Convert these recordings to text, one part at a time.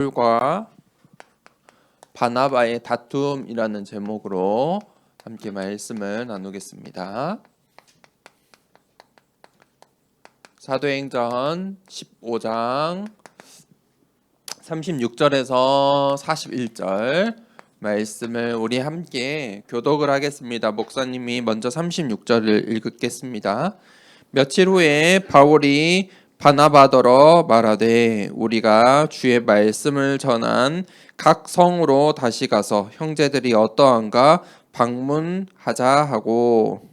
바울과 바나바의 다툼이라는 제목으로 함께 말씀을 나누겠습니다. 사도행전 15장 36절에서 41절 말씀을 우리 함께 교독을 하겠습니다. 목사님이 먼저 36절을 읽겠습니다. 며칠 후에 바울이 바나바더러 말하되 우리가 주의 말씀을 전한 각 성으로 다시 가서 형제들이 어떠한가 방문하자 하고,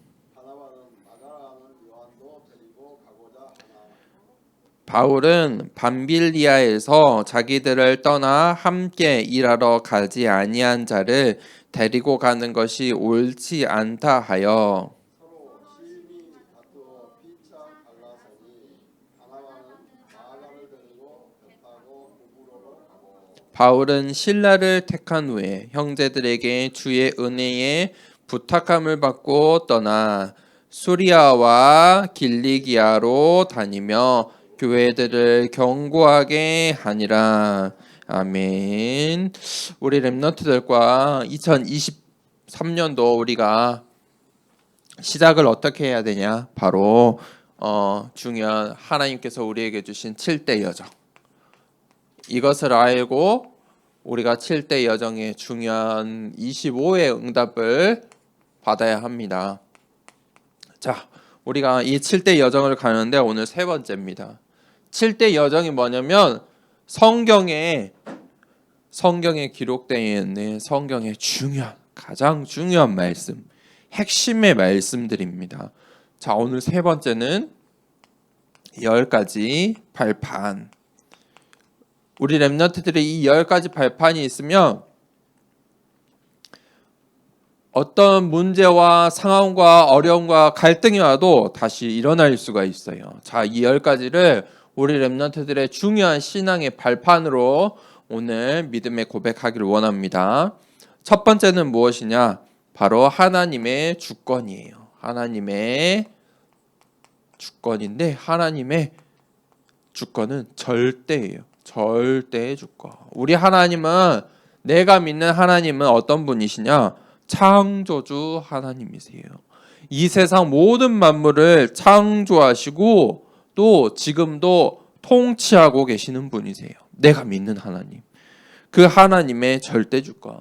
바울은 밤빌리아에서 자기들을 떠나 함께 일하러 가지 아니한 자를 데리고 가는 것이 옳지 않다 하여 바울은 신라를 택한 후에 형제들에게 주의 은혜에 부탁함을 받고 떠나 수리아와 길리기아로 다니며 교회들을 경고하게 하니라. 아멘. 우리 렘넌트들과 2023년도 우리가 시작을 어떻게 해야 되냐? 바로 중요한 하나님께서 우리에게 주신 7대 여정, 이것을 알고 우리가 7대 여정의 중요한 25의 응답을 받아야 합니다. 자, 우리가 이 7대 여정을 가는데 오늘 세 번째입니다. 7대 여정이 뭐냐면 성경에 기록되어 있는 성경의 가장 중요한 말씀, 핵심의 말씀들입니다. 자, 오늘 세 번째는 10가지 발판. 우리 렘넌트들이 이 10가지 발판이 있으면 어떤 문제와 상황과 어려움과 갈등이 와도 다시 일어날 수가 있어요. 자, 이 10가지를 우리 렘넌트들의 중요한 신앙의 발판으로 오늘 믿음의 고백하기를 원합니다. 첫 번째는 무엇이냐? 바로 하나님의 주권이에요. 하나님의 주권인데 하나님의 주권은 절대예요. 절대의 주권. 우리 하나님은, 내가 믿는 하나님은 어떤 분이시냐? 창조주 하나님이세요. 이 세상 모든 만물을 창조하시고 또 지금도 통치하고 계시는 분이세요. 내가 믿는 하나님. 그 하나님의 절대 주권.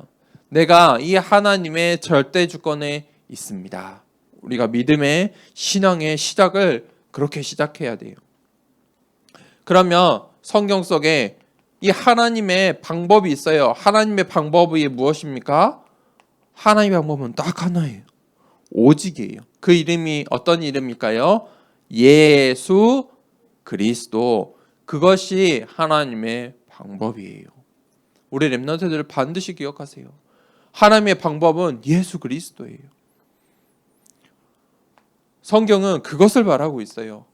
내가 이 하나님의 절대 주권에 있습니다. 우리가 믿음의 신앙의 시작을 그렇게 시작해야 돼요. 그러면 성경 속에 이 하나님의 방법이 있어요. 하나님의 방법이 무엇입니까? 하나님의 방법은 딱 하나예요. 오직이에요. 그 이름이 어떤 이름일까요? 예수 그리스도. 그것이 하나님의 방법이에요. 우리 렘넌트들 반드시 기억하세요. 하나님의 방법은 예수 그리스도예요. 성경은 그것을 말하고 있어요.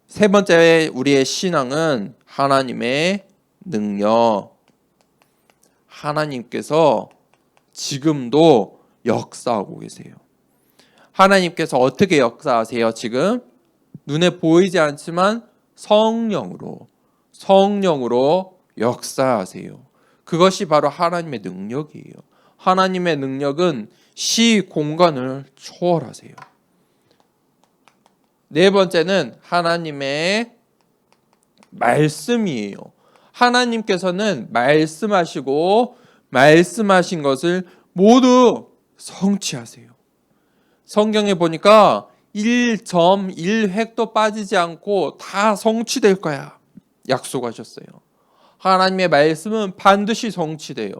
세 번째 우리의 신앙은 하나님의 능력. 하나님께서 지금도 역사하고 계세요. 하나님께서 어떻게 역사하세요? 지금 눈에 보이지 않지만 성령으로 역사하세요. 그것이 바로 하나님의 능력이에요. 하나님의 능력은 시 공간을 초월하세요. 네 번째는 하나님의 말씀이에요. 하나님께서는 말씀하시고 말씀하신 것을 모두 성취하세요. 성경에 보니까 1.1획도 빠지지 않고 다 성취될 거야 약속하셨어요. 하나님의 말씀은 반드시 성취돼요.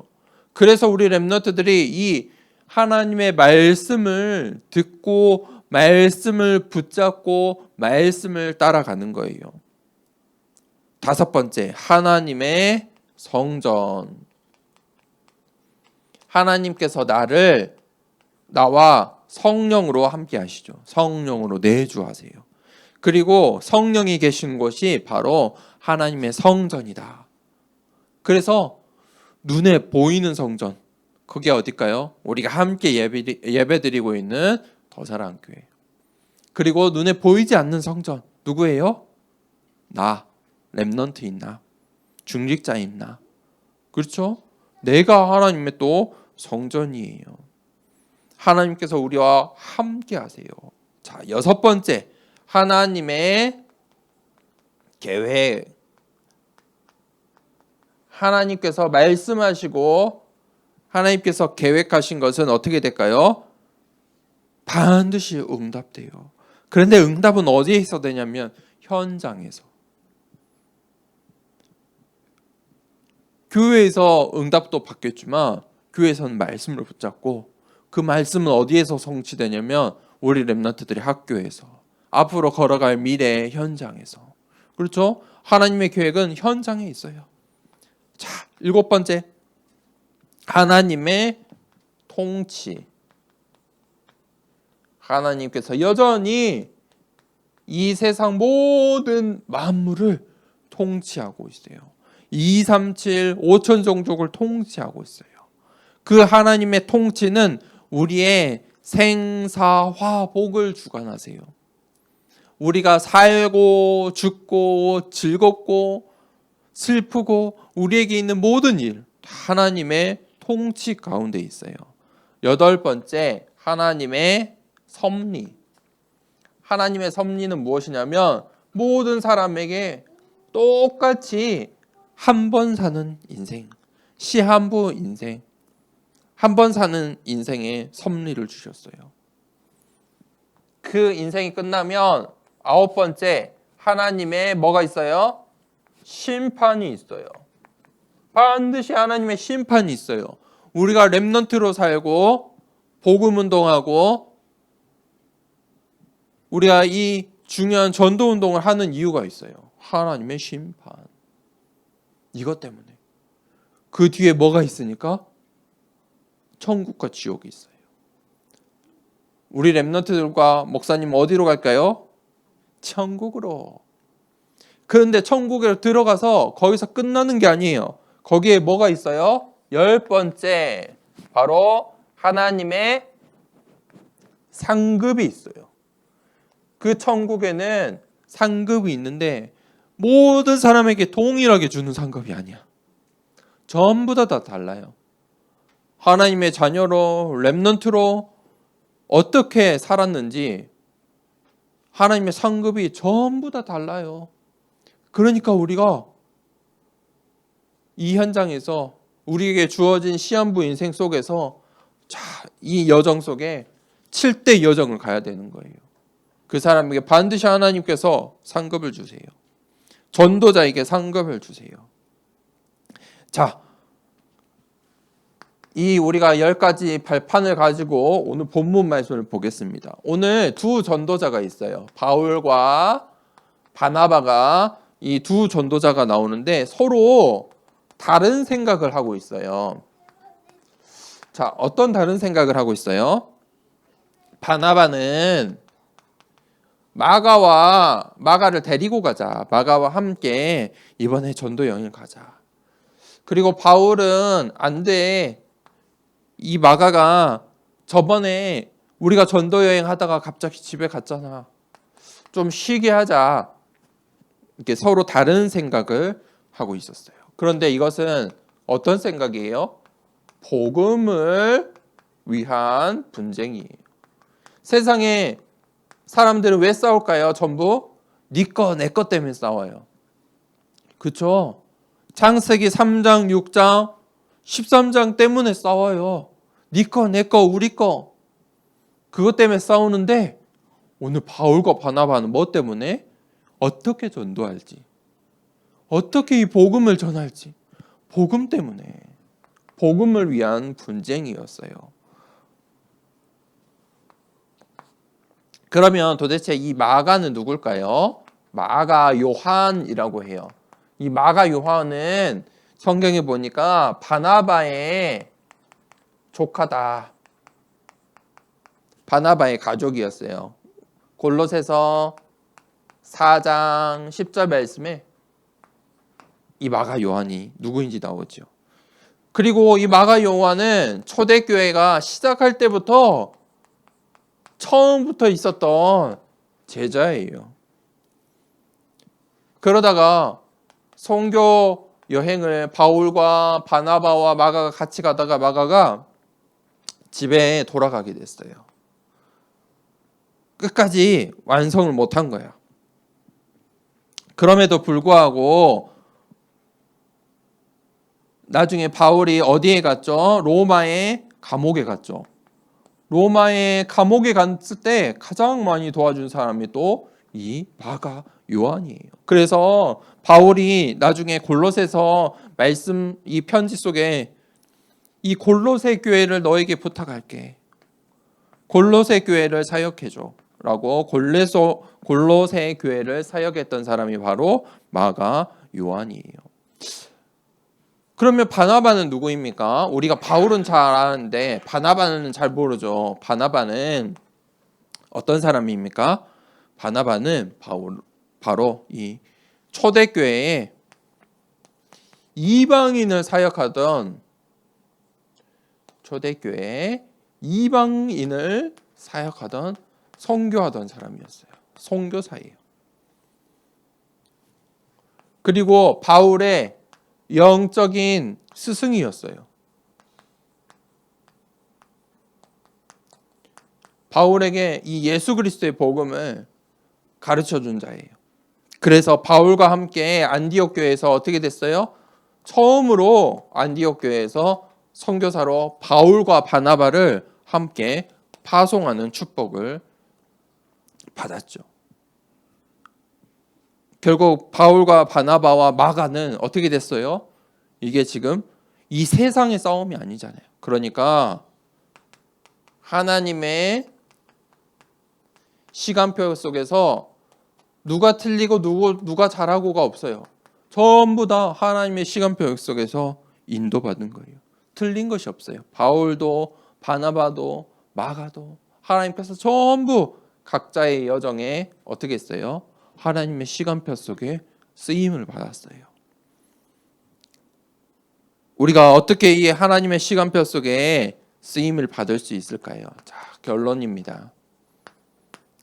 그래서 우리 렘넌트들이 이 하나님의 말씀을 듣고 말씀을 붙잡고 말씀을 따라가는 거예요. 다섯 번째, 하나님의 성전. 하나님께서 나와 성령으로 함께 하시죠. 성령으로 내주하세요. 그리고 성령이 계신 곳이 바로 하나님의 성전이다. 그래서 눈에 보이는 성전, 그게 어딜까요? 우리가 함께 예배드리고 있는 더사랑교회. 그리고 눈에 보이지 않는 성전, 누구예요? 나, 렘넌트인 나. 중직자입니다. 그렇죠? 내가 하나님의 또 성전이에요. 하나님께서 우리와 함께 하세요. 자, 여섯 번째, 하나님의 계획. 하나님께서 말씀하시고 하나님께서 계획하신 것은 어떻게 될까요? 반드시 응답돼요. 그런데 응답은 어디에 있어야 되냐면 현장에서. 교회에서 응답도 받겠지만 교회에서는 말씀을 붙잡고 그 말씀은 어디에서 성취되냐면 우리 렘넌트들의 학교에서, 앞으로 걸어갈 미래의 현장에서. 그렇죠? 하나님의 계획은 현장에 있어요. 자, 일곱 번째, 하나님의 통치. 하나님께서 여전히 이 세상 모든 만물을 통치하고 있어요. 237, 5천 종족을 통치하고 있어요. 그 하나님의 통치는 우리의 생사화복을 주관하세요. 우리가 살고 죽고 즐겁고 슬프고 우리에게 있는 모든 일, 하나님의 통치 가운데 있어요. 여덟 번째, 하나님의 섭리. 하나님의 섭리는 무엇이냐면 모든 사람에게 똑같이 한 번 사는 인생, 시한부 인생, 한 번 사는 인생에 섭리를 주셨어요. 그 인생이 끝나면 아홉 번째, 하나님의 뭐가 있어요? 심판이 있어요. 반드시 하나님의 심판이 있어요. 우리가 렘넌트로 살고 복음 운동하고 우리가 이 중요한 전도 운동을 하는 이유가 있어요. 하나님의 심판. 이것 때문에. 그 뒤에 뭐가 있으니까? 천국과 지옥이 있어요. 우리 렘넌트들과 목사님 어디로 갈까요? 천국으로. 그런데 천국에 들어가서 거기서 끝나는 게 아니에요. 거기에 뭐가 있어요? 열 번째, 바로 하나님의 상급이 있어요. 그 천국에는 상급이 있는데 모든 사람에게 동일하게 주는 상급이 아니야. 전부 다 달라요. 하나님의 자녀로, 렘넌트로 어떻게 살았는지 하나님의 상급이 전부 다 달라요. 그러니까 우리가 이 현장에서 우리에게 주어진 시한부 인생 속에서 이 여정 속에 7대 여정을 가야 되는 거예요. 그 사람에게 반드시 하나님께서 상급을 주세요. 전도자에게 상급을 주세요. 자, 이 우리가 10가지 발판을 가지고 오늘 본문 말씀을 보겠습니다. 오늘 두 전도자가 있어요. 바울과 바나바가 이 두 전도자가 나오는데 서로 다른 생각을 하고 있어요. 자, 어떤 다른 생각을 하고 있어요? 바나바는 마가를 데리고 가자. 마가와 함께 이번에 전도 여행을 가자. 그리고 바울은 안 돼. 이 마가가 저번에 우리가 전도 여행 하다가 갑자기 집에 갔잖아. 좀 쉬게 하자. 이렇게 서로 다른 생각을 하고 있었어요. 그런데 이것은 어떤 생각이에요? 복음을 위한 분쟁이에요. 세상에 사람들은 왜 싸울까요? 전부 네 거, 내 거 때문에 싸워요. 그렇죠? 창세기 3장, 6장, 13장 때문에 싸워요. 네 거, 내 거, 우리 거. 그것 때문에 싸우는데 오늘 바울과 바나바는 뭐 때문에? 어떻게 전도할지, 어떻게 이 복음을 전할지, 복음 때문에, 복음을 위한 분쟁이었어요. 그러면 도대체 이 마가는 누굴까요? 마가 요한이라고 해요. 이 마가 요한은 성경에 보니까 바나바의 조카다. 바나바의 가족이었어요. 골로새서 4장 10절 말씀에 이 마가 요한이 누구인지 나오죠. 그리고 이 마가 요한은 초대교회가 시작할 때부터 처음부터 있었던 제자예요. 그러다가 선교 여행을 바울과 바나바와 마가가 같이 가다가 마가가 집에 돌아가게 됐어요. 끝까지 완성을 못한 거야. 그럼에도 불구하고 나중에 바울이 어디에 갔죠? 로마의 감옥에 갔죠. 로마의 감옥에 갔을 때 가장 많이 도와준 사람이 또 이 마가 요한이에요. 그래서 바울이 나중에 골로새서 말씀 이 편지 속에 이 골로새 교회를 너에게 부탁할게. 골로새 교회를 사역해줘. 라고 골로새 교회를 사역했던 사람이 바로 마가 요한이에요. 그러면 바나바는 누구입니까? 우리가 바울은 잘 아는데 바나바는 잘 모르죠. 바나바는 어떤 사람입니까? 바나바는 바로 이 초대교회에 이방인을 사역하던 초대교회에 이방인을 사역하던 선교하던 사람이었어요. 선교사예요. 그리고 바울의 영적인 스승이었어요. 바울에게 이 예수 그리스도의 복음을 가르쳐 준 자예요. 그래서 바울과 함께 안디옥 교회에서 어떻게 됐어요? 처음으로 안디옥 교회에서 선교사로 바울과 바나바를 함께 파송하는 축복을 받았죠. 결국 바울과 바나바와 마가는 어떻게 됐어요? 이게 지금 이 세상의 싸움이 아니잖아요. 그러니까 하나님의 시간표 속에서 누가 틀리고 누가 잘하고가 없어요. 전부 다 하나님의 시간표 속에서 인도받은 거예요. 틀린 것이 없어요. 바울도 바나바도 마가도 하나님께서 전부 각자의 여정에 어떻게 했어요? 하나님의 시간표 속에 쓰임을 받았어요. 우리가 어떻게 이 하나님의 시간표 속에 쓰임을 받을 수 있을까요? 자, 결론입니다.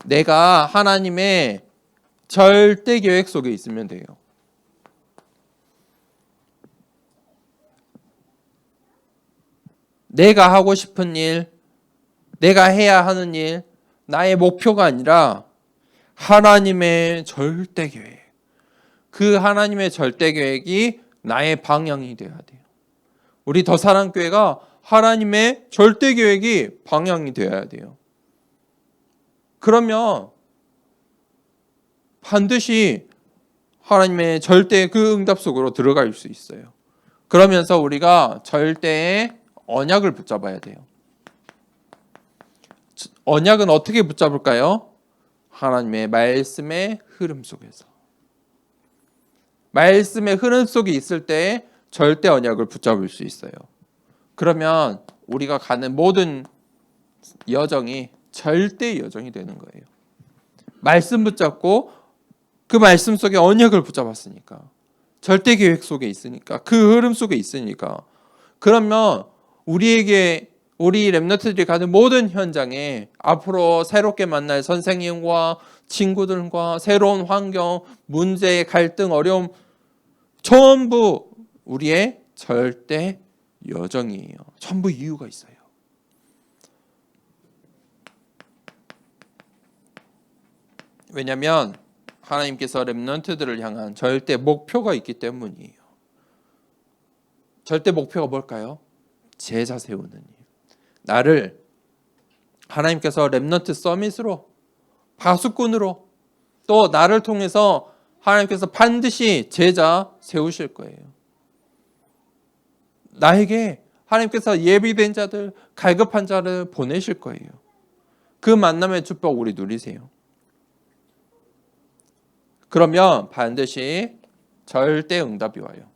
내가 하나님의 절대 계획 속에 있으면 돼요. 내가 하고 싶은 일, 내가 해야 하는 일, 나의 목표가 아니라 하나님의 절대 계획. 그 하나님의 절대 계획이 나의 방향이 되어야 돼요. 우리 더사랑교회가 하나님의 절대 계획이 방향이 되어야 돼요. 그러면 반드시 하나님의 절대 그 응답 속으로 들어갈 수 있어요. 그러면서 우리가 절대의 언약을 붙잡아야 돼요. 언약은 어떻게 붙잡을까요? 하나님의 말씀의 흐름 속에서. 말씀의 흐름 속에 있을 때 절대 언약을 붙잡을 수 있어요. 그러면 우리가 가는 모든 여정이 절대 여정이 되는 거예요. 말씀 붙잡고 그 말씀 속에 언약을 붙잡았으니까, 절대 계획 속에 있으니까, 그 흐름 속에 있으니까, 그러면 우리 렘넌트들이 가는 모든 현장에 앞으로 새롭게 만날 선생님과 친구들과 새로운 환경, 문제, 갈등, 어려움 전부 우리의 절대 여정이에요. 전부 이유가 있어요. 왜냐하면 하나님께서 렘넌트들을 향한 절대 목표가 있기 때문이에요. 절대 목표가 뭘까요? 제자 세우는 일. 나를 하나님께서 렘넌트 서밋으로, 파수꾼으로, 또 나를 통해서 하나님께서 반드시 제자 세우실 거예요. 나에게 하나님께서 예비된 자들, 갈급한 자를 보내실 거예요. 그 만남의 축복 우리 누리세요. 그러면 반드시 절대 응답이 와요.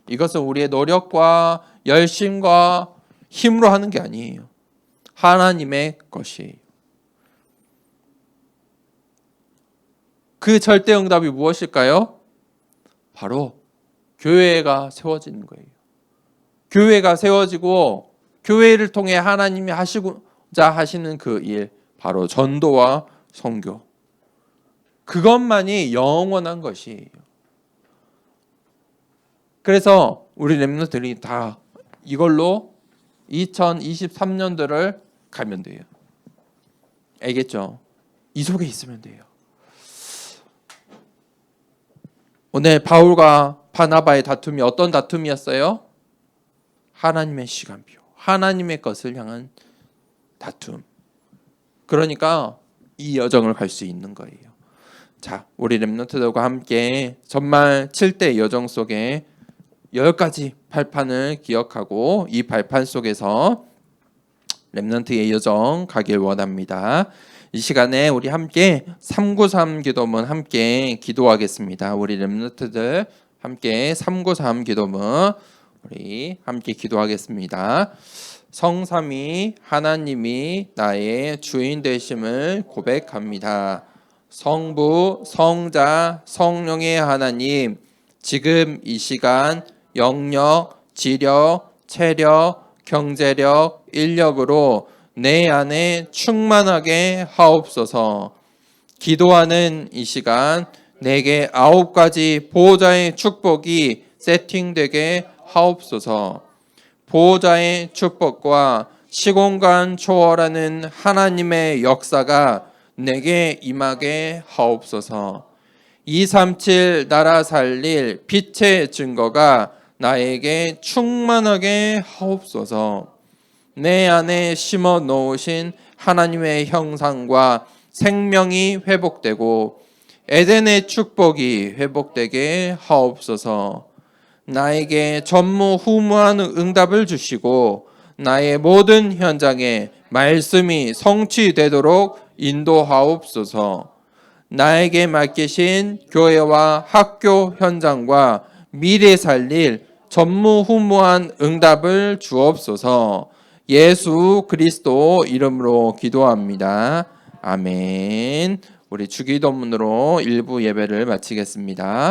이것은 우리의 노력과 열심과 힘으로 하는 게 아니에요. 하나님의 것이에요. 그 절대 응답이 무엇일까요? 바로 교회가 세워지는 거예요. 교회가 세워지고 교회를 통해 하나님이 하시고자 하시는 그 일, 바로 전도와 선교. 그것만이 영원한 것이에요. 그래서 우리 렘넌트들이 다 이걸로 2023년도를 가면 돼요. 알겠죠? 이 속에 있으면 돼요. 오늘 바울과 바나바의 다툼이 어떤 다툼이었어요? 하나님의 시간표, 하나님의 것을 향한 다툼. 그러니까 이 여정을 갈 수 있는 거예요. 자, 우리 렘넌트들과 함께 전말 7대 여정 속에 10가지 발판을 기억하고 이 발판 속에서 렘넌트의 여정 가길 원합니다. 이 시간에 우리 함께 393 기도문 함께 기도하겠습니다. 우리 렘넌트들 함께 393 기도문 우리 함께 기도하겠습니다. 성삼위 하나님이 나의 주인 되심을 고백합니다. 성부, 성자, 성령의 하나님, 지금 이 시간 영력, 지력, 체력, 경제력, 인력으로 내 안에 충만하게 하옵소서. 기도하는 이 시간 내게 9가지 보호자의 축복이 세팅되게 하옵소서. 보호자의 축복과 시공간 초월하는 하나님의 역사가 내게 임하게 하옵소서. 237 나라 살릴 빛의 증거가 나에게 충만하게 하옵소서. 내 안에 심어 놓으신 하나님의 형상과 생명이 회복되고 에덴의 축복이 회복되게 하옵소서. 나에게 전무후무한 응답을 주시고 나의 모든 현장에 말씀이 성취되도록 인도하옵소서. 나에게 맡기신 교회와 학교 현장과 미래 살릴 전무후무한 응답을 주옵소서. 예수 그리스도 이름으로 기도합니다. 아멘. 우리 주기도문으로 일부 예배를 마치겠습니다.